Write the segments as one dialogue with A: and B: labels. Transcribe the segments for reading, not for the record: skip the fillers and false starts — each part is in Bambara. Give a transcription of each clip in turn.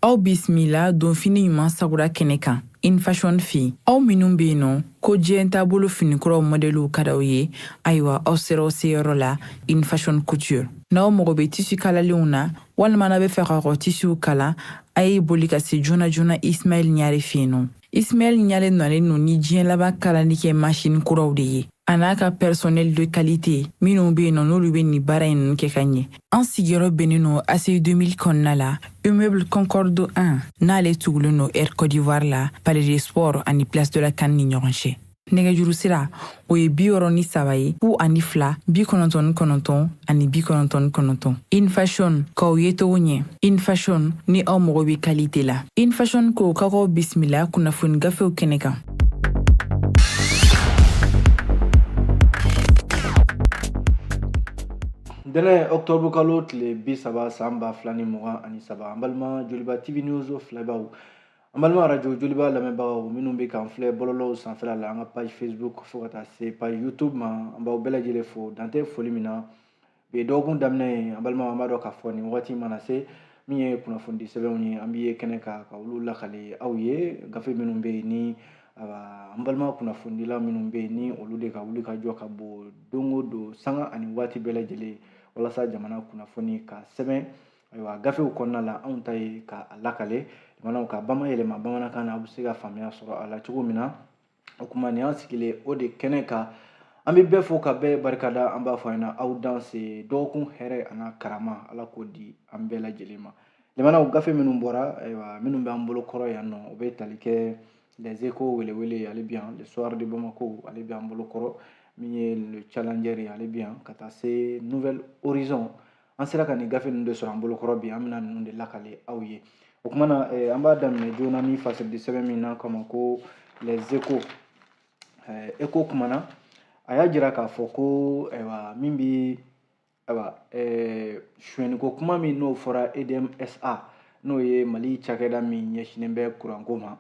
A: Aw bisimila donfini ɲuman sagura kɛnɛ kan Infashion Fi. Aw minnu be yen nɔ ko diɲɛ taabolo finikuraw modeliw ka d'aw ye, ayiwa aw sera aw seyɔrɔ la Infashion Couture. N'aw mago be tisi kalalenw na walima n'a be fɛ ka tisiw kala, a ye boli ka se joona joona Ismaël Ɲare fe yen nɔ. Ismaël Ɲare nɔlen no ni diɲɛ laban kalali kɛ machine kuraw de ye a n'a ka personnel de qualité minnu be yen nɔ n'olu be nin baara in kɛ ka ɲɛ. An sigiyɔrɔ bɛnnen no ACI 2000 kɔnɔna la Immeuble Concorde 1 n'ale tugulen no Air Côte d'Ivoire la Palais des Sports ani Place de la Canne ni ɲɔgɔn cɛ. Nɛgɛjuru sira o ye 63 ye 02 99 ani 99. Infashion k'aw ye togo ɲɛ. Infashion ni aw mago be qualité la. Infashion ko k'aw bisimila kunnafoni gafew kɛnɛ kan.
B: Dɛnɛ octobre kalo tile 30 san 2023 an balima Joliba TV News filɛbagaw an balima radio Joliba lamɛnbagaw minnu bɛ k'an filɛ bɔlɔlɔw sanfɛla la an ka page Facebook fo ka taa se page YouTube ma an b'aw bɛɛ lajɛlen fo dantɛ foli min na bi dɔgɔkun daminɛ ye an balima an b'a dɔn k'a fɔ nin wagati mana se min ye kunnafoni sɛbɛnw ye an bɛ ye kɛnɛ ka olu lakale aw ye gafe minnu bɛ yen ni an balima kunnafonidila minnu bɛ yen ni olu de ka wuli ka jɔ ka bɔ don o don sanga ani waati bɛɛ lajɛlen walasa jamana kunnafoni ka sɛbɛn ayiwa gafew kɔnɔna la anw ta ye ka lakale jamanaw ka bamayɛlɛma bamanankan na aw bɛ se ka faamuya sɔrɔ a la cogo min na o kuma nin an sigilen o de kɛnɛ kan an bɛ bɛɛ fo ka bɛɛ barikada an b'a fɔ an ɲɛna aw danse dɔgɔkun hɛrɛ ani karama ala k'o di an bɛɛ lajɛlen ma jamanaw gafe minnu bɔra ayiwa minnu bɛ an bolo kɔrɔ yan nɔ o bɛ tali kɛ les échos welewele ale bɛ yan le soir de Bamako ale bɛ an bolo kɔrɔ min ye le challenger ye ale bɛ yan ka taa se nouvelle horizon an sera ka nin gafe ninnu de sɔrɔ an bolo kɔrɔ bi an bɛna ninnu de lakale aw ye o kuma na an b'a daminɛ joona ni fasɛdi sɛbɛn min na kama ko les échos écho kumana a y'a jira k'a fɔ ko ayiwa min bɛ ayiwa sonyɛniko kuma min n'o fɔra EDMSA n'o ye Mali cakɛda min ɲɛsinnen bɛ kuranko ma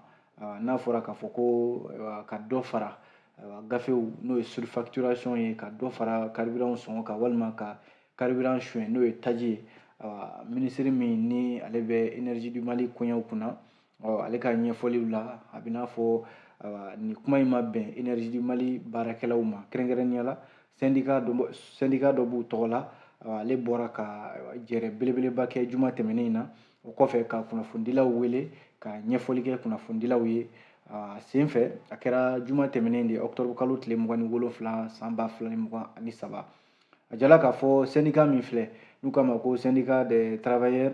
B: n'a fɔra k'a fɔ ko ka dɔ fara gafew n'o ye surfacturation ye ka dɔ fara carburant sɔngɔ kan walima ka carburant suɲɛ n'o ye taji ye minisiri min ni ale bɛ énergie du Mali koɲɛw kunna ale ka ɲɛfɔliw la a bɛ n'a fɔ nin kuma in ma bɛn énergie du Mali baarakɛlaw ma kɛrɛnkɛrɛnnenya la syndicat dɔ b'u tɔgɔ la ale bɔra ka jɛrɛ belebeleba kɛ juma tɛmɛnen in na o kɔfɛ ka kunnafonidilaw wele ka ɲɛfɔli kɛ kunnafonidilaw ye sen fɛ a kɛra juma tɛmɛnen de octobre kalo tile 27 san 2023 a jala k'a fɔ syndicat min filɛ n'u k'a ma ko syndicat des travailleurs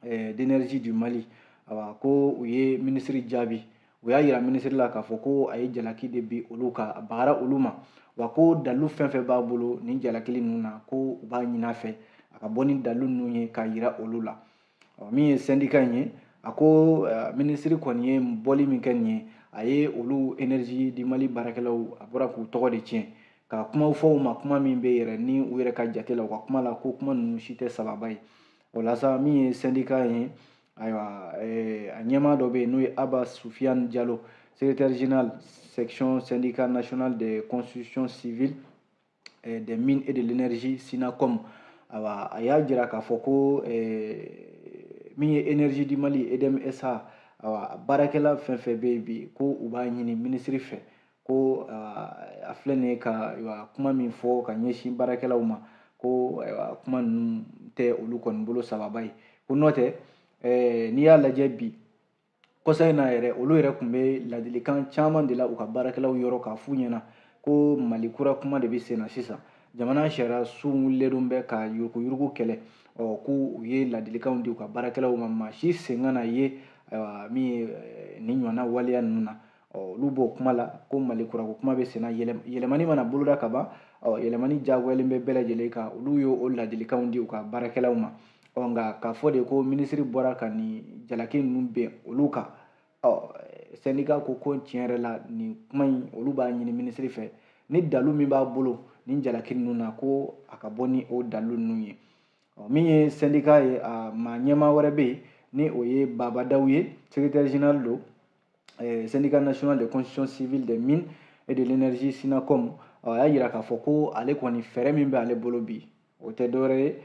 B: d'énergie du Mali ko u ye minisiri jaabi u y'a yira minisiri la k'a fɔ ko a ye jalaki de bi olu kan a bagara olu ma wa ko dalilu fɛn fɛn b'a bolo nin jalaki ninnu na ko u b'a ɲini a fɛ a ka bɔ ni dalilu ninnu ye k'a yira olu la min ye syndicat in ye a ko minisiri kɔni ye bɔli min kɛ nin ye a ye olu énergie du Mali baarakɛlaw a bɔra k'u tɔgɔ de tiɲɛ ka kumaw fɔ u ma kuma min bɛ yɛrɛ ni u yɛrɛ ka jate la u ka kuma la ko kuma ninnu si tɛ sababa ye o la sa min ye syndicat ye ayiwa a ɲɛmaa dɔ bɛ yen n'o ye Aba Soufiane Diallo secrétaire général section syndicat national des constructions civiles des mines et de l'énergie SINACOM ayiwa a y'a jira k'a fɔ ko min ye énergie du Mali EDMSA ayiwa baarakɛla fɛn fɛn bɛ yen bi ko u b'a ɲini minisiri fɛ ko a filɛ nin ye ka kuma min fɔ ka ɲɛsin baarakɛlaw ma ko kuma ninnu tɛ olu kɔni bolo sababa ye ko n'o tɛ n'i y'a lajɛ bi kɔsa in na yɛrɛ olu yɛrɛ tun bɛ ladilikan caman de la u ka baarakɛlaw yɔrɔ k'a f'u ɲɛna ko Mali kura kuma de bɛ sen na sisan jamana sariya su wulilen bɛ ka yuruguyurugu kɛlɛ k'u ye ladilikanw di u ka baarakɛlaw ma maa si sen ka na ye min ye nin ɲɔgɔnna waleya ninnu na olu b'o kuma la ko Mali kurako kuma bɛ sen na yɛlɛmani mana boloda ka ban yɛlɛmani diyagoyalen bɛ bɛɛ lajɛlen kan olu y'o ladilikanw di u ka baarakɛlaw ma nka k'a fɔ de ko minisiri bɔra ka nin jalaki ninnu bɛn olu kan syndicat ko tiɲɛ yɛrɛ la nin kuma in olu b'a ɲini minisiri fɛ ni dalu min b'a bolo nin jalaki ninnu na ko a ka bɔ ni o dalu ninnu ye min ye syndicat ye maa ɲɛmaa wɛrɛ bɛ yen ni o ye Baba Dawu ye secrétaire général do syndicat national de construction civile des mines et de l'énergie SINACOM a y'a jira k'a fɔ ko ale kɔni fɛɛrɛ min bɛ ale bolo bi o tɛ dɔwɛrɛ ye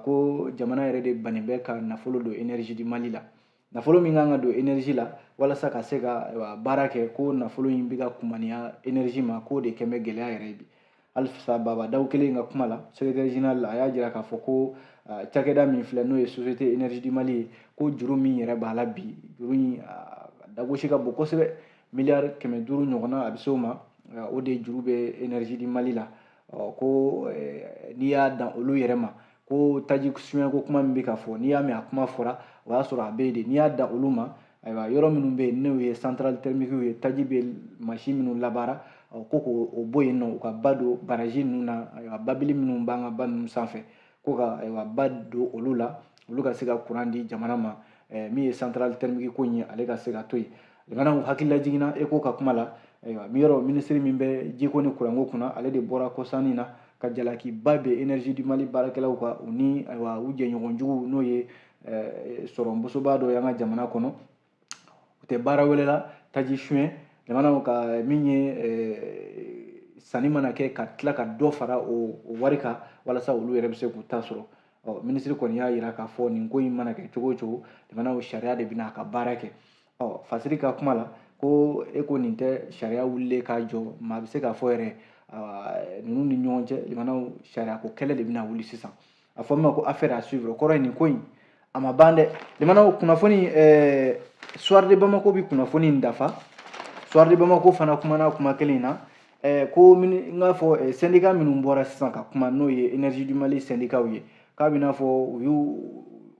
B: ko jamana yɛrɛ de bannen bɛ ka nafolo don énergie du Mali la nafolo min kan ka don énergie la walasa ka se ka baara kɛ ko nafolo in bɛ ka kumaniya énergie ma k'o de kɛn bɛ gɛlɛya yɛrɛ bi halisa baba daw kelen ka kuma la secrétaire général la a y'a jira k'a fɔ ko cakɛda min filɛ n'o ye société énergie du Mali ye ko juru min yɛrɛ b'a la bi juru in dagosi ka bon kosɛbɛ miliyari 500 ɲɔgɔnna a bɛ se o ma o de juru bɛ énergie du Mali la ko n'i y'a dan olu yɛrɛ ma ko taji suɲɛko kuma min bɛ ka fɔ n'i y'a mɛn a kuma fɔra o y'a sɔrɔ a bɛ yen de n'i y'a dan olu ma ayiwa yɔrɔ minnu bɛ yen n'o ye centrale thermique ye taji bɛ machine minnu labaara ko k'o bɔ yen nɔ u ka ba don baraji ninnu na ayiwa babili minnu b'an ka ba ninnu sanfɛ ko ka ayiwa ba don olu la olu ka se ka courant di jamana ma min ye centrale thermique ko in ye ale ka se ka to yen jamana hakili lajiginna ECHO ka kuma la ayiwa yɔrɔ minisiri min bɛ jiko ni kuranko kunna ale de bɔra kɔsannin na ka jalakiba bɛ énergie du Mali baarakɛlaw kan u ni ayiwa u jɛɲɔgɔn jugu n'o ye sɔrɔmusoba dɔ y'an ka jamana kɔnɔ u tɛ baara wɛrɛ la taji suɲɛ jamana ka min ye sanni mana kɛ ka tila ka dɔ fara o wari kan walasa olu yɛrɛ bɛ se k'u ta sɔrɔ minisiri kɔni y'a jira k'a fɔ nin ko in mana kɛ cogo o cogo jamana sariya de bɛna a ka baara kɛ fasiri ka kuma la ko ECHO nin tɛ sariya wulilen k'a jɔ maa bɛ se k'a fɔ yɛrɛ ninnu ni ɲɔgɔn cɛ jamana sariya ko kɛlɛ de bɛna wuli sisan a fɔ min ma ko affaire à suivre o kɔrɔ ye nin ko in a ma ban dɛ jamana kunnafoni Soir de Bamako bi kunnafoni in dafa Soir de Bamako fana kumana kuma kelen in na ko n k'a fɔ syndicat minnu bɔra sisan ka kuma n'o ye énergie du Mali syndicat ye k'a bɛ n'a fɔ u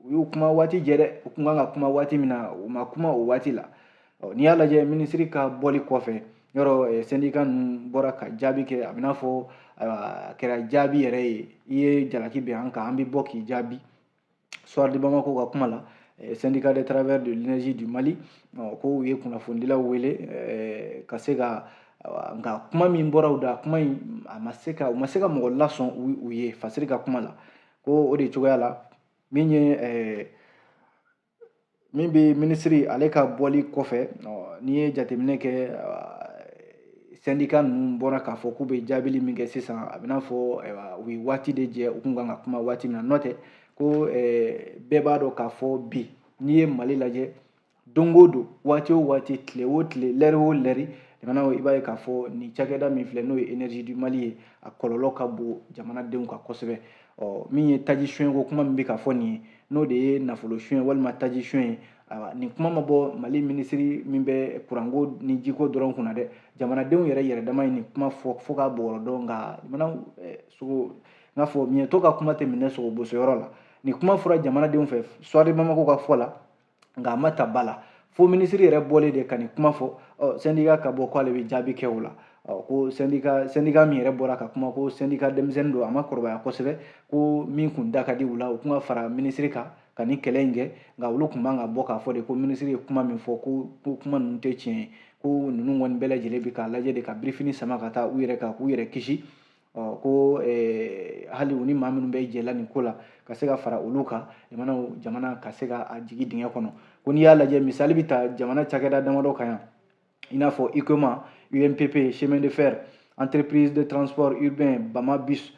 B: y'u kuma waati jɛ dɛ u kun kan ka kuma waati min na u ma kuma o waati la n'i y'a lajɛ minisiri ka bɔli kɔfɛ yɔrɔ syndicat ninnu bɔra ka jaabi kɛ a bɛ n'a fɔ a kɛra jaabi yɛrɛ ye i ye jalaki bɛn an kan an bɛ bɔ k'i jaabi Soir de Bamako ka kuma la syndicat des travailleurs de l'énergie du Mali ko u ye kunnafonidilaw wele ka se ka nka kuma min bɔra u da kuma in u ma se ka mɔgɔ lasɔn u ye fasiri ka kuma la ko o de cogoya la min bɛ minisiri ale ka bɔli kɔfɛ n'i ye jateminɛ kɛ syndicat ninnu bɔra k'a fɔ k'u bɛ jaabili min kɛ sisan a bɛ n'a fɔ u ye waati de jɛ u kun kan ka kuma waati min na n'o tɛ ko bɛɛ b'a dɔn k'a fɔ bi n'i ye Mali lajɛ don o don waati o waati tile o tile lɛri o lɛri jamana i b'a ye k'a fɔ nin cakɛda min filɛ n'o ye énergie du Mali ye a kɔlɔlɔ ka bon jamanadenw kan kosɛbɛ min ye taji suɲɛko kuma min bɛ ka fɔ nin ye n'o de ye nafolo suɲɛ walima taji suɲɛ ye nin kuma ma bɔ Mali minisiri min bɛ kuranko ni jiko dɔrɔn kunna dɛ jamanadenw yɛrɛ dama ye nin kuma fɔ fo k'a bɔgɔrɔ dɔn nka jamana sogo n k'a fɔ miɲɛtɔ ka kuma tɛ minɛ sogo bosoyɔrɔ la nin kuma fɔra jamanadenw fɛ Soir de Bamako ka fɔ la nka a ma ta ba la fo minisiri yɛrɛ bɔlen de ka nin kuma fɔ syndicat ka bɔ k'ale bɛ jaabi kɛ o la ko syndicat min yɛrɛ bɔra ka kuma ko syndicat denmisɛnnin don a ma kɔrɔbaya kosɛbɛ ko min kun da ka di u la u kun ka fara minisiri kan ka nin kɛlɛ in kɛ nka olu kun man ka bɔ k'a fɔ de ko minisiri ye kuma min fɔ ko kuma ninnu tɛ tiɲɛ ye ko ninnu kɔni bɛɛ lajɛlen bɛ k'a lajɛ de ka birifini sama ka taa u yɛrɛ kan k'u yɛrɛ kisi ko hali u ni maa minnu bɛ jɛla nin ko la ka se ka fara olu kan jamana ka se ka jigi dingɛ kɔnɔ ko n'i y'a lajɛ misali bɛ ta jamana cakɛda damadɔ kan yan i n'a fɔ ICOMA UNPP chemin de fer entreprise de transport urbain Bama bus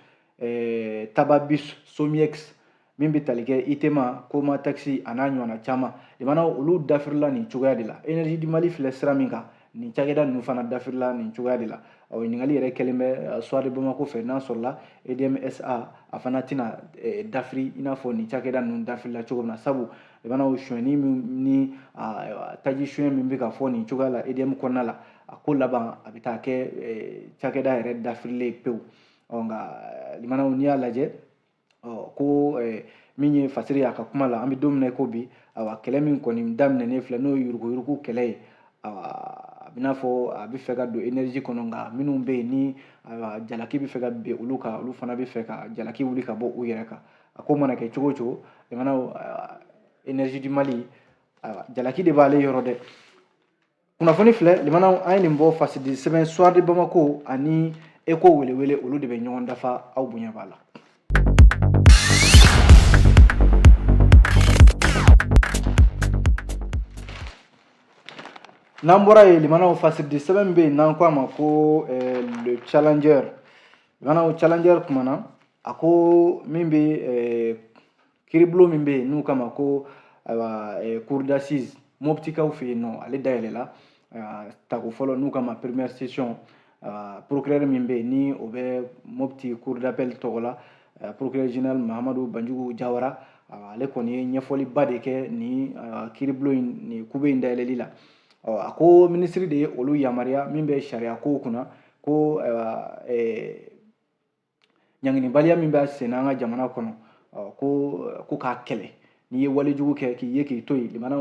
B: Taba bus Somiex min bɛ tali kɛ ITEMA Koma taxi a n'a ɲɔgɔnna caman olu dafirila nin cogoya de la énergie du Mali filɛ sira min kan nin cakɛda ninnu fana dafirila nin cogoya de la ɲininkali yɛrɛ kɛlen bɛ Soir de Bamako fɛ n'a sɔrɔla EDMSA a fana tɛna dafiri i n'a fɔ nin cakɛda ninnu dafirila cogo min na sabu suɲɛni ni taji suɲɛ min bɛ ka fɔ nin cogoya la EDM kɔnɔna la a ko laban a bɛ taa kɛ cakɛda yɛrɛ dafirilen pewu nka n'i y'a lajɛ ko min ye fasiri y'a ka kuma la an bɛ don min na i ko bi kɛlɛ min kɔni daminɛnen filɛ n'o ye yuruguyurugu kɛlɛ ye a bɛ n'a fɔ a bɛ fɛ ka don énergie kɔnɔ nka minnu bɛ yen ni jalaki bɛ fɛ ka bin olu kan olu fana bɛ fɛ ka jalaki wuli ka bɔ u yɛrɛ kan a ko mana kɛ cogo o cogo énergie du Mali jalaki de b'ale yɔrɔ dɛ kunnafoni filɛ an ye nin bɔ fasidi sɛbɛn Soir de Bamako ani ECHO welewele olu de bɛ ɲɔgɔn dafa aw bonya b'a la. n'an bɔra yen limanaw fasidi sɛbɛn bɛ yen n'an ko a ma ko le challenger challenger kumana a ko min bɛ kiiribulon min bɛ yen n'u kama ko cour d'assises moptikaw fe no ale dayelela tago fɔlɔ n'u kama première session procureur min be ni o bɛ mopti cour d'appel tɔgɔ la procureur général Mahamadu Banjugu Jawara ale kɔni ye ɲɛfɔliba de kɛ ni kiiribulon in ni kube in dayɛlɛli la a ko ministre de ye olu yamaruya min bɛ sariya kow kunna ko ɲanginibaliya min bɛ sen na an ka jamana kɔnɔ ko k'a kɛlɛ n'i ye walejugu kɛ k'i ye k'i to yen limana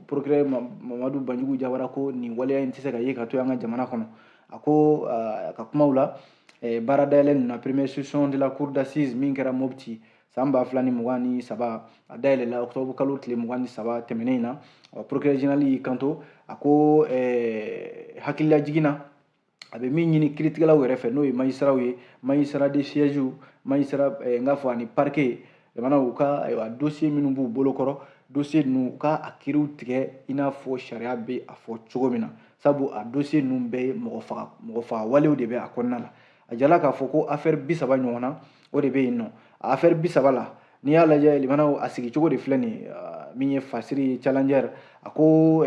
B: procureur Mamadu Banjugu Jawara ko nin waleya in tɛ se ka ye ka to an ka jamana kɔnɔ a ko ka kumaw la baara dayɛlɛ ninnu na première session de la cour d'assises min kɛra Mopti san 2023 a dayɛlɛla octobre kalo tile 23 tɛmɛnen in na procureur général y'i kanto a ko hakilila jiginna a bɛ min ɲini kiiritigɛlaw yɛrɛ fɛ n'o ye magistrats ye magistrat de siège magistrat n k'a fɔ ani parquet jamana u ka dossier minnu b'u bolo kɔrɔ dossier ninnu u ka a kiiriw tigɛ i n'a fɔ sariya bɛ a fɔ cogo min na sabu a dossier ninnu bɛɛ ye mɔgɔ faga walew de bɛ a kɔnɔna la a jala k'a fɔ ko affaire 30 ɲɔgɔn na o de bɛ yen nɔ a affaire 30 la n'i y'a lajɛ limanaw a sigi cogo de filɛ nin min ye fasiri challenger a ko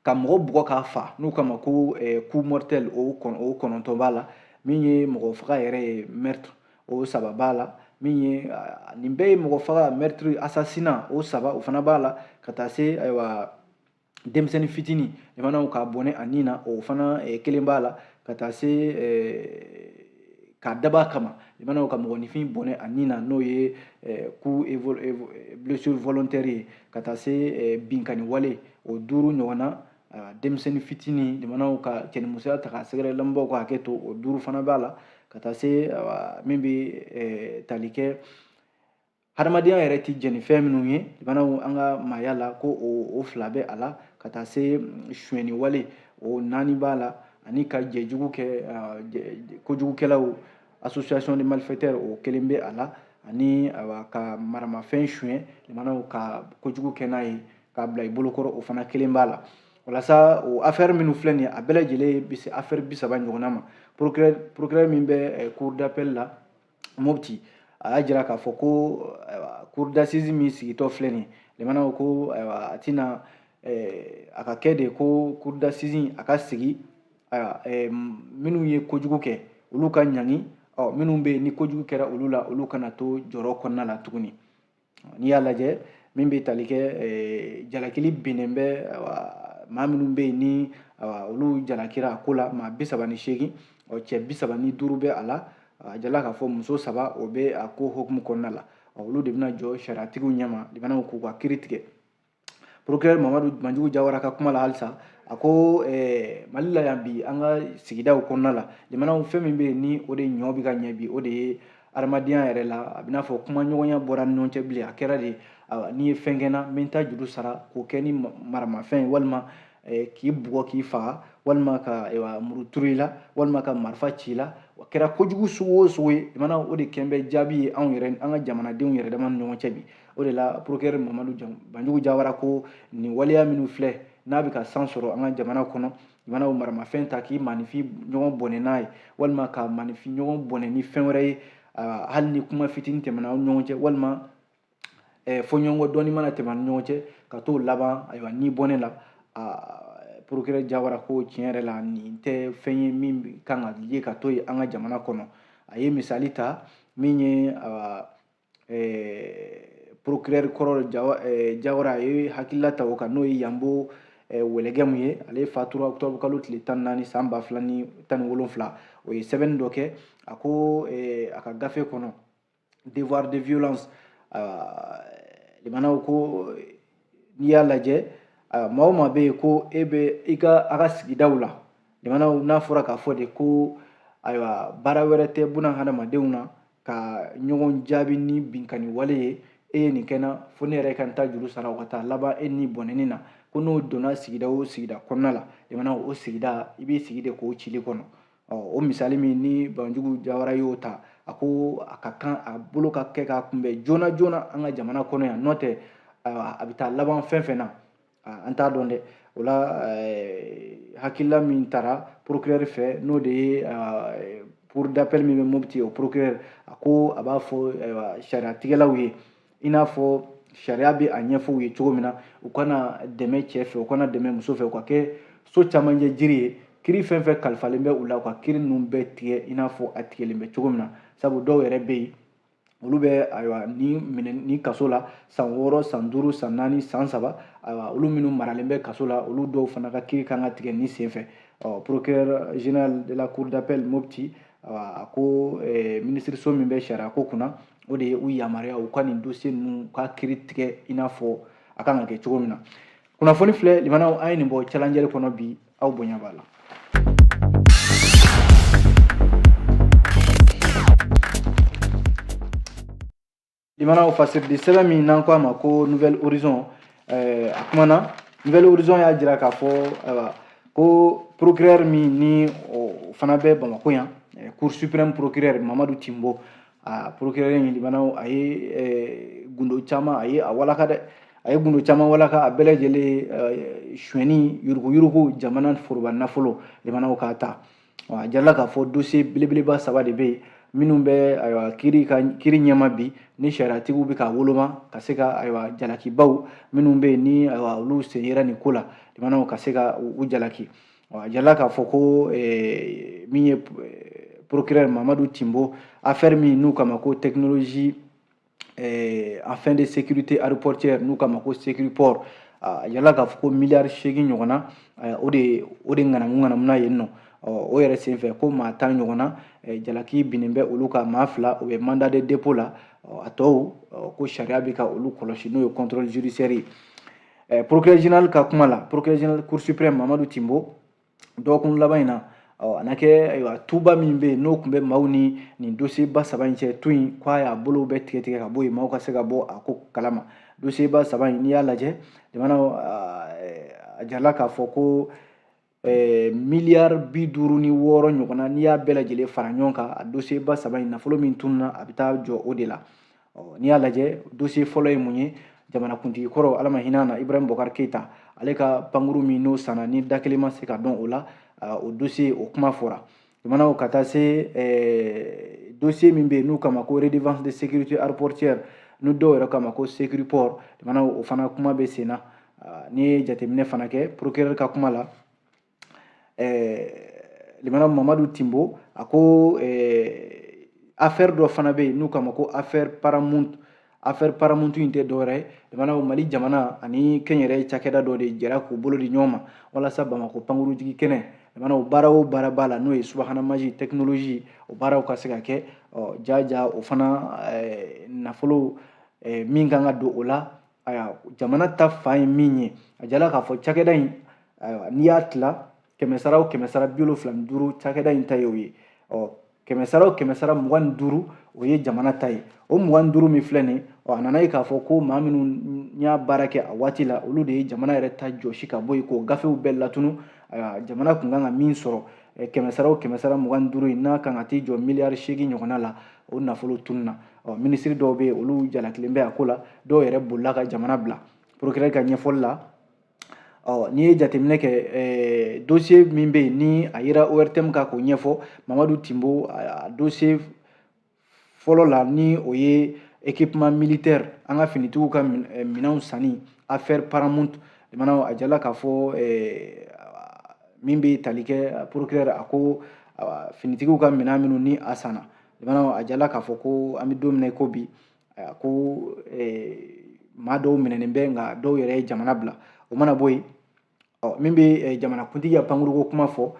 B: ka mɔgɔ bugɔ k'a fa n'u kama ko coup mortel o 9 b'a la min ye mɔgɔ faga yɛrɛ ye meurtre o 3 b'a la min ye nin bɛɛ ye mɔgɔ faga meurtre assassinat o 3 o fana b'a la ka taa se ayiwa denmisɛnnin fitinin limanaw ka bɔnɛ a nin na o fana kelen b'a la ka taa se k'a daba kama limanaw ka mɔgɔninfin bɔnɛ a nin na n'o ye coup blessure volontaire ye ka taa se binkani wale o 5 ɲɔgɔn na denmisɛnnin fitinin limanaw ka cɛnimusoya ta k'a sɛgɛrɛ lamɛnbaaw ka hakɛ to o 5 fana b'a la ka taa se min bɛ tali kɛ hadamadenya yɛrɛ tɛ jɛni fɛn minnu ye limanaw an ka maaya la ko o 2 bɛ a la ka taa se suyɛni wale o 4 b'a la ani ka jɛjugu kɛ kojugukɛlaw association de malfaiteurs o 1 bɛ a la ani ka maramafɛn suyɛn limanaw ka kojugu kɛ n'a ye k'a bila i bolokɔrɔ o fana 1 b'a la walasa o affaire minnu filɛ nin ye a bɛɛ lajɛlen bɛ se affaire 30 ɲɔgɔnna ma procureur min bɛ cour d'appel la Mopti a y'a jira k'a fɔ ko cour d'assises min sigitɔ filɛ nin ye limanaw ko a tɛna a ka kɛ de ko cour d'assises a ka sigi minnu ye kojugu kɛ olu ka ɲangi minnu bɛ yen ni kojugu kɛra olu la olu kana to jɔyɔrɔ kɔnɔna la tuguni n'i y'a lajɛ min bɛ tali kɛ jalakili binnen bɛ maa minnu bɛ yen ni olu jalakira a ko la maa 38 cɛ 35 bɛ a la a jala k'a fɔ muso 3 o bɛ a ko hukumu kɔnɔna la olu de bɛna jɔ sariyatigiw ɲɛma limanaw k'u ka kiiri tigɛ procureur Mamadu Banjugu Jawara ka kuma la halisa a ko Mali la yan bi an ka sigidaw kɔnɔna la limanaw fɛn min bɛ yen ni o de ɲɔ bɛ ka ɲɛ bi o de ye adamadenya yɛrɛ la a bɛ n'a fɔ kuma ɲɔgɔnya bɔra ni ɲɔgɔn cɛ bilen a kɛra de n'i ye fɛn kɛ n na n bɛ n ta juru sara k'o kɛ ni maramafɛn ye walima k'i bugɔ k'i faga walima ka muru turu i la walima ka marifa ci i la o kɛra kojugu sugu o sugu ye limanaw o de kɛn bɛ jaabi ye an ka jamanadenw yɛrɛ dama ni ɲɔgɔn cɛ bi o de la procureur Mamadu Banjugu Jawara ko nin waleya minnu filɛ n'a bɛ ka san sɔrɔ an ka jamana kɔnɔ limanaw maramafɛn ta k'i maanifin ɲɔgɔn bɔnɛ n'a ye walima ka maanifin ɲɔgɔn bɔnɛ ni fɛn wɛrɛ ye hali ni kuma fitinin tɛmɛna aw ni ɲɔgɔn cɛ walima fɔɲɔgɔnkɔ dɔɔni mana tɛmɛ an ni ɲɔgɔn cɛ ka t'o laban ayiwa ni bɔnɛ la procureur Jawara ko tiɲɛ yɛrɛ la nin tɛ fɛn ye min kan ka ye ka to yen an ka jamana kɔnɔ a ye misali ta min ye procureur kɔrɔ Jawara a ye hakilila ta o kan n'o ye Yanbo Wɛlɛgɛmu ye ale fatura octobre kalo tile 14 san 2017 o ye sɛbɛnni dɔ kɛ a ko a ka gafe kɔnɔ devoir de violence limanaw ko n'i y'a lajɛ maa o maa bɛ yen ko e bɛ a ka sigidaw la limanaw n'a fɔra k'a fɔ de ko ayiwa baara wɛrɛ tɛ buna hadamadenw na ka ɲɔgɔn jaabi ni binkani wale ye e ye nin kɛ n na fo ne yɛrɛ ka n ta juru sara o ka taa laban e ni bɔnɛni na ko n'o donna sigida o sigida kɔnɔna la limanaw o sigida i b'i sigi de k'o cili kɔnɔ o misali min ni Banjugu Jawara y'o ta a ko a ka kan a bolo ka kɛ k'a kunbɛn joona joona an ka jamana kɔnɔ yan n'o tɛ a bɛ taa laban fɛn fɛn na an t'a dɔn dɛ o la hakilila min taara procureur fɛ n'o de ye cour d'appel min bɛ Mopti o procureur a ko a b'a fɔ sariyatigɛlaw ye i n'a fɔ sariya bɛ a ɲɛfɔ u ye cogo min na u kana dɛmɛ cɛ fɛ u kana dɛmɛ muso fɛ u ka kɛ so camancɛ jiri ye kiri fɛn fɛn kalifalen bɛ u la u ka kiri ninnu bɛɛ tigɛ i n'a fɔ a tigɛlen bɛ cogo min na sabu dɔw yɛrɛ bɛ yen olu bɛ ayiwa ni kaso la san 6 san 5 san 4 san 3 ayiwa olu minnu maralen bɛ kaso la olu dɔw fana ka kiri kan ka tigɛ ni sen fɛ procureur général de la cour d'appel Mopti a ko minisiriso min bɛ sariya ko kunna o de ye u yamaruya u ka nin dossier ninnu ka kiri tigɛ i n'a fɔ a kan ka kɛ cogo min na kunnafoni filɛ limanaw an ye nin bɔ cɛlancɛ kɔnɔ bi aw bonya b'a la. limanaw fasiridi sɛbɛn min n'an ko a ma ko Nouvelle Horizon a kumana Nouvelle Horizon y'a jira k'a fɔ ko procureur min ni o fana bɛ Bamako yan Cour suprême procureur Mamadu Timbo procureur in limanaw a ye gundo caman a ye a walaka dɛ a ye gundo caman walaka a bɛɛ lajɛlen suɲɛni yuruguyurugu jamana foroba nafolo limanaw k'a ta a jarala k'a fɔ dossier belebeleba 3 de bɛ yen minnu bɛ ayiwa kiri ɲɛma bi ni sariyatigiw bɛ ka woloma ka se ka ayiwa jalakibaw minnu bɛ yen ni ayiwa olu sen yera nin ko la limanaw ka se ka u jalaki a jarala k'a fɔ ko min ye procureur Mamadu Timbo affaire min n'u kama ko technologie en fin de sécurité aéroportière n'u kama ko Sécuriport a jarala k'a fɔ ko miliyari 8 ɲɔgɔnna o de ŋanamunna yen nɔ o yɛrɛ senfɛ ko maa 10 ɲɔgɔnna jalaki binnen bɛ olu ka maa 2 u bɛ mandat de dépôt la a tɔw ko sariya bɛ ka olu kɔlɔsi n'o ye contrôle judiciaire ye procureur général ka kuma la procureur général cour suprême Mamadu Timbo dɔgɔkun laban in na a na kɛ tuba min bɛ yen n'o tun bɛ maaw ni nin dossier ba 3 in cɛ tu in k'a y'a bolo bɛɛ tigɛ ka bɔ yen maaw ka se ka bɔ a ko kalama dossier ba 3 in n'i y'a lajɛ jamana a jarala k'a fɔ ko miliyari 56 ɲɔgɔnna n'i y'a bɛɛ lajɛlen fara ɲɔgɔn kan a dossier ba 3 in nafolo min tununa a bɛ taa jɔ o de la n'i y'a lajɛ dossier fɔlɔ ye mun ye jamanakuntigi kɔrɔ ala ma hinɛ na Ibrahim Bokar Keita ale ka pankuru min n'o sanna ni da kelen ma se ka dɔn o la o dossier o kuma fɔra jamanaw ka taa se dossier min bɛ yen n'u kama ko redevance de sécurité aéroportière n'u dɔw yɛrɛ kama ko Sécuriport jamanaw o fana kuma bɛ sen na n'i ye jateminɛ fana kɛ procureur ka kuma la limanaw Mamadu Timbo a ko affaire dɔ fana bɛ yen n'u kama ko affaire Paramount in tɛ dɔwɛrɛ ye limanaw Mali jamana ani kɛnyɛrɛye cakɛda dɔ de jɛra k'u bolo di ɲɔgɔn ma walasa Bamako pankurujigi kɛnɛ limanaw baara o baara b'a la n'o ye subahana mansi technologie o baaraw ka se ka kɛ jaja o fana nafolo min kan ka don o la jamana ta fan ye min ye a jala k'a fɔ cakɛda in n'i y'a tila 175 cakɛda in ta ye o ye 125 o ye jamana ta ye o 25 min filɛ nin a nana ye k'a fɔ ko maa minnu y'a baara kɛ a waati la olu de ye jamana yɛrɛ ta jɔsi ka bɔ yen k'o gafew bɛɛ latunu jamana kun kan ka min sɔrɔ 125 in n'a kan ka t'i jɔ miliyari 8 ɲɔgɔnna la o nafolo tununa minisiri dɔw bɛ yen olu jalakilen bɛ a ko la dɔw yɛrɛ bolila ka jamana bila procureur ka ɲɛfɔli la n'i ye jateminɛ kɛ dossier min bɛ yen ni a yera ORTM kan k'o ɲɛfɔ Mamadu Timbo a dossier fɔlɔ la ni o ye équipement militaire an ka finitigiw ka minɛnw sanni affaire Paramount limanaw a jala k'a fɔ min bɛ tali kɛ procureur a ko finitigiw ka minɛn minnu ni a sanna limanaw a jala k'a fɔ ko an bɛ don min na i ko bi ko maa dɔw minɛnen bɛ nka dɔw yɛrɛ ye jamana bila o mana bɔ yen min bɛ jamanakuntigi ka pankuruko kuma fɔ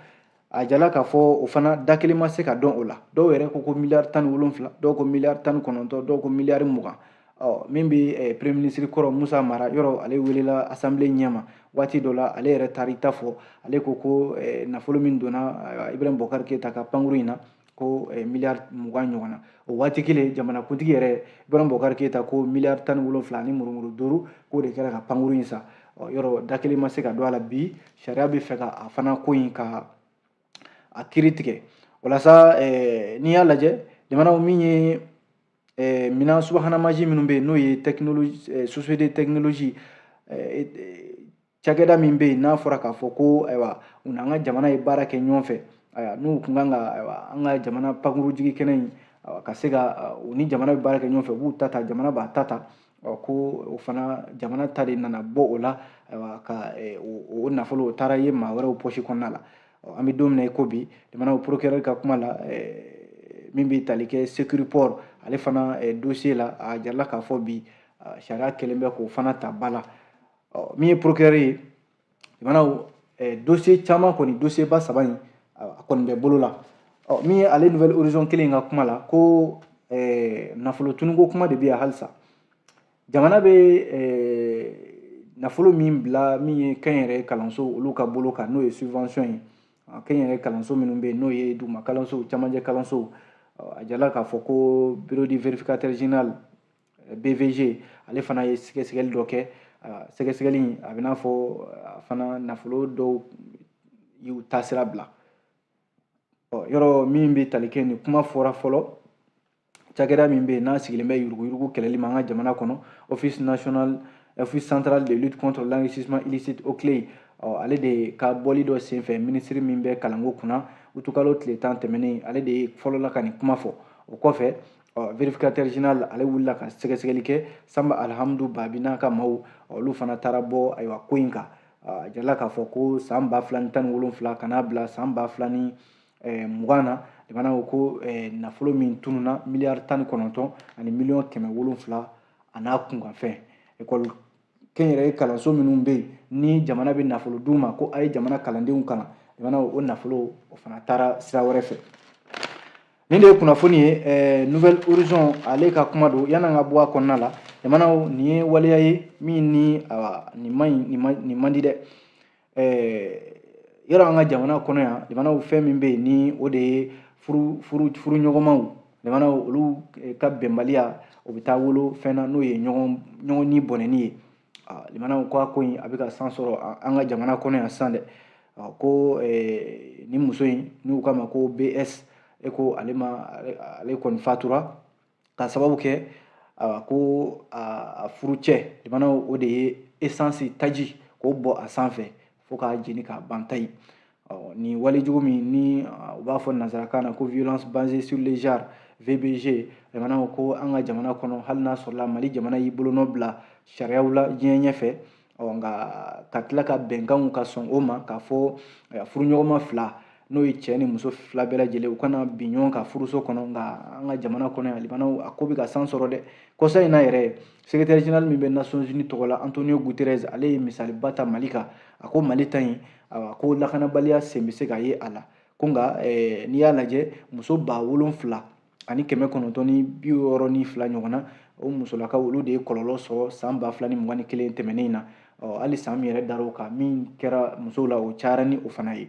B: a jala k'a fɔ o fana da kelen ma se ka dɔn o la dɔw yɛrɛ ko miliyari 17 dɔw ko miliyari 19 dɔw ko miliyari 20 min bɛ premier ministre kɔrɔ Musa Mara yɔrɔ ale welela assemblée ɲɛma waati dɔ la ale yɛrɛ taara i ta fɔ ale ko nafolo min donna Ibrahim Bokar Keita ka pankuru in na ko miliyari 20 ɲɔgɔnna o waati kelen jamanakuntigi yɛrɛ Ibrahim Bokar Keita ko miliyari 17 ani murumuru 5 k'o de kɛra ka pankuru in sa yɔrɔ da kelen ma se ka don a la bi sariya bɛ fɛ ka a fana ko in ka a kiri tigɛ walasa n'i y'a lajɛ jamanaw min ye minɛn subahana mansi minnu bɛ yen n'o ye société technologie cakɛda min bɛ yen n'a fɔra k'a fɔ ko ayiwa u n'an ka jamana ye baara kɛ ɲɔgɔn fɛ n'u kun kan ka an ka jamana pankurujigi kɛnɛ in ka se ka u ni jamana bɛ baara kɛ ɲɔgɔn fɛ u b'u ta jamana b'a ta ko o fana jamana ta de nana bɔ o la ka o nafolo o taara ye maa wɛrɛw poche kɔnɔna la an bɛ don min na i ko bi jamana procureur ka kuma la min bɛ tali kɛ Sécuriport ale fana dossier la a jarala k'a fɔ bi sariya kɛlen bɛ k'o fana ta ba la min ye procureur ye jamana dossier caman kɔni dossier ba 3 in a kɔni bɛ bolo la min ye ale Nouvelle Horizon kelen ka kuma la ko nafolo tunuko kuma de bɛ yan halisa jamana bɛ nafolo min bila min ye kɛnyɛrɛye kalanso olu ka bolo kan n'o ye subvention ye kɛnyɛrɛye kalanso minnu bɛ yen n'o ye duguma kalanso camancɛ kalanso a jarala k'a fɔ ko bureau du vérificateur général BVG ale fana ye sɛgɛsɛgɛli dɔ kɛ sɛgɛsɛgɛli in a bɛ n'a fɔ fana nafolo dɔw y'u taasira bila yɔrɔ min bɛ tali kɛ nin kuma fɔra fɔlɔ cakɛda min bɛ yen n'a sigilen bɛ yuruguyurugu kɛlɛli ma an ka jamana kɔnɔ office central de lutte contre l'enrichissement illicite OCLEI ale de ka bɔli dɔ senfɛ minisiri min bɛ kalanko kunna utukalo tile 10 tɛmɛnen ale de ye fɔlɔla ka nin kuma fɔ o kɔfɛ vérificateur général ale wulila ka sɛgɛsɛgɛli kɛ Samba Alhamdu Babi n'a ka maaw olu fana taara bɔ ayiwa ko in kan a jarala k'a fɔ ko san 2017 ka n'a bila san 2020 na jamana ko nafolo min tununa miliyari 19 ani miliyɔn 700 a n'a kunkanfɛn école kɛnyɛrɛye kalanso minnu bɛ yen ni jamana bɛ nafolo d'u ma ko a ye jamana kalandenw kalan jamana o nafolo o fana taara sira wɛrɛ fɛ nin de ye kunnafoni ye Nouvelle Horizon ale ka kuma don yan'an ka bɔ a kɔnɔna la jamana nin ye waleya ye min ni nin man di dɛ yɔrɔ an ka jamana kɔnɔ yan jamanaw fɛn min bɛ yen ni o de ye furu ɲɔgɔnmaw jamanaw olu ka bɛnbaliya o bɛ taa wolo fɛn na n'o ye ɲɔgɔn ni bɔnɛni ye jamanaw ko in a bɛ ka san sɔrɔ an ka jamana kɔnɔ yan sisan dɛ ko ni muso in n'u k'a ma ko BS ko ale kɔni fatura ka sababu kɛ ko a furu cɛ jamanaw o de ye essence taji k'o bɔ a sanfɛ fo k'a jeni k'a ban tayi ni walejugu min ni u b'a fɔ nanzarakan na ko violence basée sur le genre VBG jamanaw ko an ka jamana kɔnɔ hali n'a sɔrɔla Mali jamana y'i bolonɔ bila sariyaw la diɲɛ ɲɛfɛ nka ka tila ka bɛnkanw ka sɔn o ma k'a fɔ furuɲɔgɔnma fila n'o ye cɛ ni muso fila bɛɛ lajɛlen u kana bin ɲɔgɔn kan furuso kɔnɔ nka an ka jamana kɔnɔ yan jamanaw a ko bɛ ka san sɔrɔ dɛ kɔsa in na yɛrɛ secrétaire général min bɛ Nations Unies tɔgɔ la Antonio Guterres ale ye misaliba ta Mali kan a ko Mali ta in ko lakanabaliya sen bɛ se ka ye a la ko nka n'i y'a lajɛ muso 7,000 ani 962 ɲɔgɔn na o musolakaw olu de ye kɔlɔlɔ sɔrɔ san 2021 tɛmɛnen na hali san min yɛrɛ dar'o kan min kɛra musow la o cayara ni o fana ye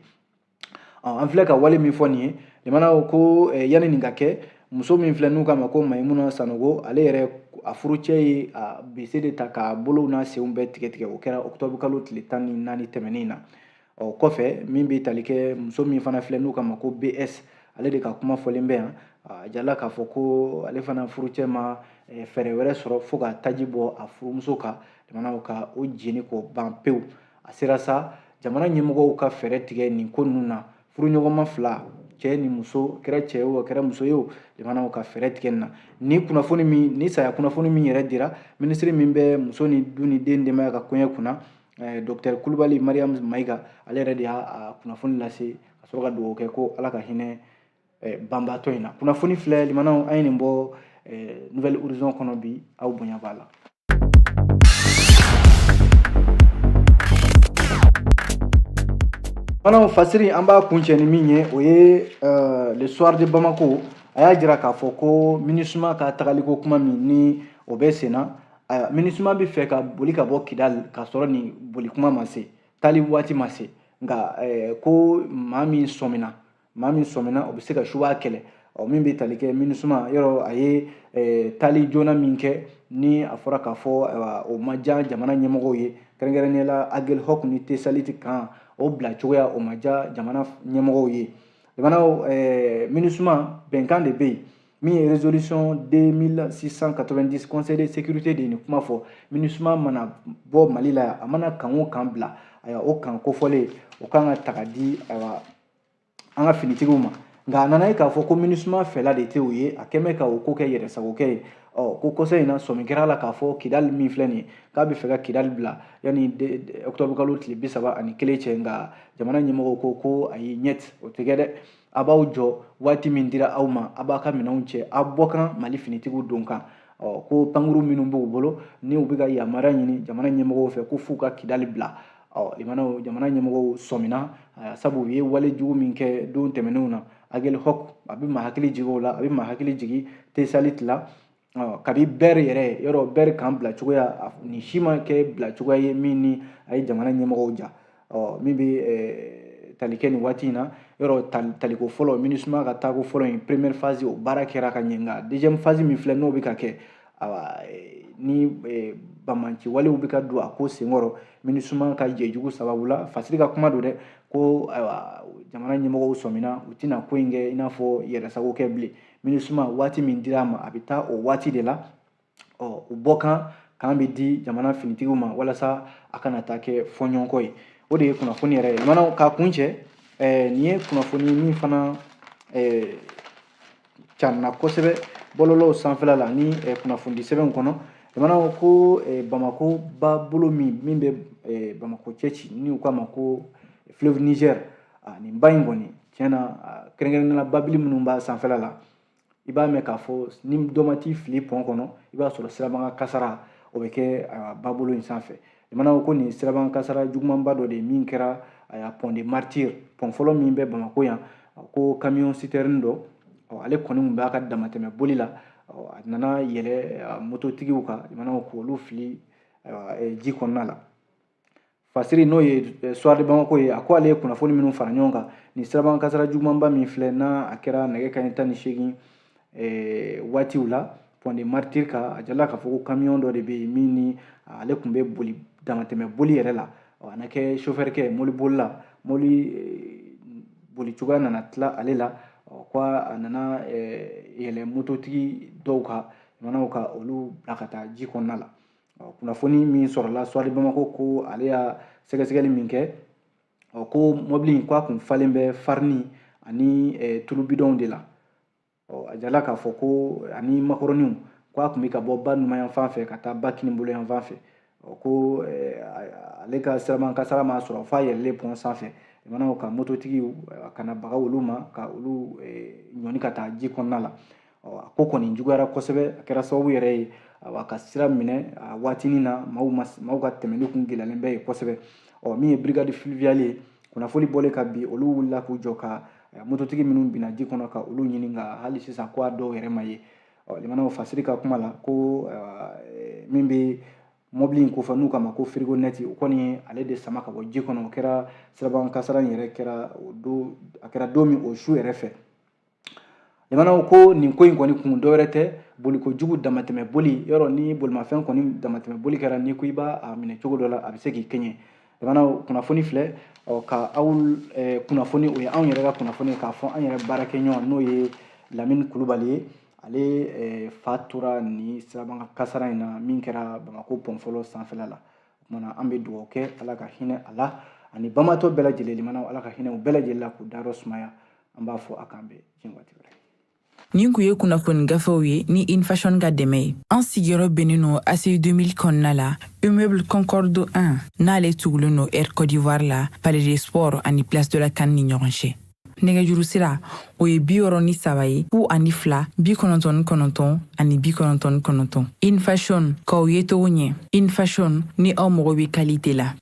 B: an filɛ ka wale min fɔ nin ye jamanaw ko yanni nin ka kɛ muso min filɛ n'u k'a ma ko Mayimuna Sanogo ale yɛrɛ a furucɛ ye a bese de ta k'a bolow n'a senw bɛɛ tigɛ o kɛra octobre kalo tile 14 tɛmɛnen na kɔfɛ min bɛ tali kɛ muso min fana filɛ n'u k'a ma ko BS ale de ka kuma fɔlen bɛ yan a jarala k'a fɔ ko ale fana furucɛ ma fɛɛrɛ wɛrɛ sɔrɔ fo ka taji bɔ a furumuso kan jamanaw ka o jeni k'o ban pewu a sera sa jamana ɲɛmɔgɔw ka fɛɛrɛ tigɛ nin ko ninnu na furuɲɔgɔnma fila cɛ ni muso kɛra cɛ ye o kɛra muso ye o jamanaw ka fɛɛrɛ tigɛ nin na ni saya kunnafoni min yɛrɛ dira minisiri min bɛ muso ni du ni den denbaya ka koɲɛ kunna Dr Kulibali Mariam Mayiga ale yɛrɛ de y'a kunnafoni lase ka sɔrɔ ka dugawu kɛ ko ala ka hinɛ banbaatɔ in na kunnafoni filɛ limanaw an ye nin bɔ Nouvelle Horizon kɔnɔ bi aw bonya b'a la limanaw fasiri an b'a kuncɛ ni min ye o ye le soir de Bamako a y'a jira k'a fɔ ko MINUSMA ka tagaliko kuma min ni o bɛ sen na MINUSMA bɛ fɛ ka boli ka bɔ Kidal k'a sɔrɔ nin boli kuma ma se taali waati ma se nka ko maa min sɔmina o bɛ se ka suba kɛlɛ min bɛ tali kɛ MINUSMA yɔrɔ a ye taali joona min kɛ ni a fɔra k'a fɔ o ma diya jamana ɲɛmɔgɔw ye kɛrɛnkɛrɛnnenya la Aguelhok ni Tesaliti kan o bila cogoya o ma diya jamana ɲɛmɔgɔw ye jamanaw MINUSMA bɛnkan de bɛ yen min ye résolution 2690 conseil de sécurité de nin kuma fɔ MINUSMA mana bɔ Mali la a mana kan o kan bila o kan kofɔlen o kan ka ta ka di an ka finitigiw ma nka a nana ye k'a fɔ ko MINUSMA fɛla de tɛ o ye a kɛn bɛ ka o ko kɛ yɛrɛsagokɛ ye ko kɔsɛ in na sɔmi kɛra la k'a fɔ Kidal min filɛ nin ye k'a bɛ fɛ ka Kidal bila yani octobre kalo tile 31 cɛ nka jamana ɲɛmɔgɔw ko ayi ɲɛt o tɛ kɛ dɛ a b'aw jɔ waati min dira aw ma a b'a ka minɛnw cɛ a bɔ kan Mali finitigiw don kan ko pankuru minnu b'u bolo ni u bɛ ka yamaruya ɲini jamana ɲɛmɔgɔw fɛ ko f'u ka Kidal bila jamana ɲɛmɔgɔw sɔmina sabu u ye wale jugu min kɛ don tɛmɛnenw na Agel Hawk a bɛ maa hakili jigin o la a bɛ maa hakili jigin Tesalit la kabi bɛr yɛrɛ yɔrɔ bɛr kan bila cogoya ni si ma kɛ bila cogoya ye min ni a ye jamana ɲɛmɔgɔw ja min bɛ tali kɛ nin waati in na yɔrɔ taliko fɔlɔ MINUSMA ka taako fɔlɔ in première phase o baara kɛra ka ɲɛ nka deuxième phase min filɛ n'o bɛ ka kɛ ni bamanci walew bɛ ka don a ko senkɔrɔ MINUSMA ka jɛjugu sababu la Fasiri ka kuma don dɛ ko jamana ɲɛmɔgɔw sɔmina u tɛna ko in kɛ i n'a fɔ yɛrɛsago kɛ bilen MINUSMA waati min dira a ma a bɛ taa o waati de la u bɔ kan bɛ di jamana finitigiw ma walasa a kana taa kɛ fɔɲɔgɔnkɔ ye o de ye kunnafoni yɛrɛ ye k'a kun cɛ nin ye kunnafoni min fana canna kosɛbɛ bɔlɔlɔw sanfɛla la ni kunnafoni sɛbɛnw kɔnɔ ko Bamako ba bolo min bɛ Bamako cɛci ni u k'a ma ko fleuve Niger nin ba in kɔni tiɲɛna kɛrɛnkɛrɛnnenya la babili minnu b'a sanfɛla la i b'a mɛn k'a fɔ ni dɔ ma t'i fili pɔn kɔnɔ i b'a sɔrɔ sirabakan kasara o bɛ kɛ ba bolo in sanfɛ ko nin sirabakan kasara jugumanba dɔ de min kɛra pont de Martyrs pont fɔlɔ min bɛ Bamako yan ko camion citerne dɔ ale kɔni tun b'a ka damatɛmɛ boli la a nana yɛlɛ mototigiw kan k'olu fili ji kɔnɔna la Fasiri n'o ye Soir de Bamako ye a ko ale ye kunnafoni minnu fara ɲɔgɔn kan nin sirabakan kasara jugumanba min filɛ n'a a kɛra nɛgɛ kanɲɛ 18 waatiw la pont de Martyrs kan a jala k'a fɔ ko camion dɔ de bɛ yen min ni ale tun bɛ boli damatɛmɛ boli yɛrɛ la a na kɛ chauffeur kɛ mɔbilibolila mɔbili boli cogoya nana tila ale la ko a nana yɛlɛ mototigi dɔw kan ka olu bila ka taa ji kɔnɔna la kunnafoni min sɔrɔla Soir de Bamako ko ale y'a sɛgɛsɛgɛli min kɛ ko mɔbili in k'a kun falen bɛ farini ani tulu bidɔnw de la a jala k'a fɔ ko ani makarɔniw k'a kun bɛ ka bɔ ba numan yan fan fɛ ka taa ba kinibolo yan fan fɛ ko ale ka sirabakan kasara ma sɔrɔ f'a yɛlɛlen pont sanfɛ ka mototigiw kana baga olu ma ka olu ɲɔni ka taa ji kɔnɔna la a ko kɔni juguyara kosɛbɛ a kɛra sababu yɛrɛ ye ka sira minɛ a waatinin na maaw ka tɛmɛli kun gɛlɛyalen bɛ yen kosɛbɛ min ye brigade fluviale ye kunnafoni bɔlen ka bi olu wulila k'u jɔ ka mototigi minnu binna ji kɔnɔ ka olu ɲini nka hali sisan ko a dɔw yɛrɛ ma ye Fasiri ka kuma la ko min bɛ mɔbili in kofɔ n'u k'a ma ko frigo net o kɔni ye ale de sama ka bɔ ji kɔnɔ o kɛra sirabakan kasara in yɛrɛ kɛra a kɛra don min o su yɛrɛ fɛ ko nin ko in kɔni kun dɔwɛrɛ tɛ bolikojugu damatɛmɛ boli yɔrɔ ni bolimafɛn kɔni damatɛmɛ boli kɛra ni ko i b'a minɛ cogo dɔ la a bɛ se k'i kɛɲɛ kunnafoni filɛ ka aw kunnafoni o ye anw yɛrɛ ka kunnafoni k'a fɔ an yɛrɛ baarakɛɲɔgɔn n'o ye Lamini Kulubali ye ale fa tora ni sirabakan kasara in na min kɛra Bamako pont fɔlɔ sanfɛla la an bɛ dugawu kɛ Ala ka hinɛ a la ani bamatɔ bɛɛ lajɛlen Ala ka hinɛ u bɛɛ lajɛlen la k'u dayɔrɔ sumaya an b'a fɔ a k'an bɛn diɲɛ waati wɛrɛ.
A: Nin kun ye kunnafoni gafew ye ni Infashon ka dɛmɛ ye an sigiyɔrɔ bɛnnen no ACI 2000 kɔnɔna la immeuble Concorde 1 n'ale tugulen no Air Côte d'Ivoire la Palais des Sports ani Place de la CAN ni ɲɔgɔn cɛ nɛgɛjuru sira o ye 63 ye 02 99 ani 99 Infashon k'aw ye togo ɲɛ Infashon ni aw mago bɛ qualité la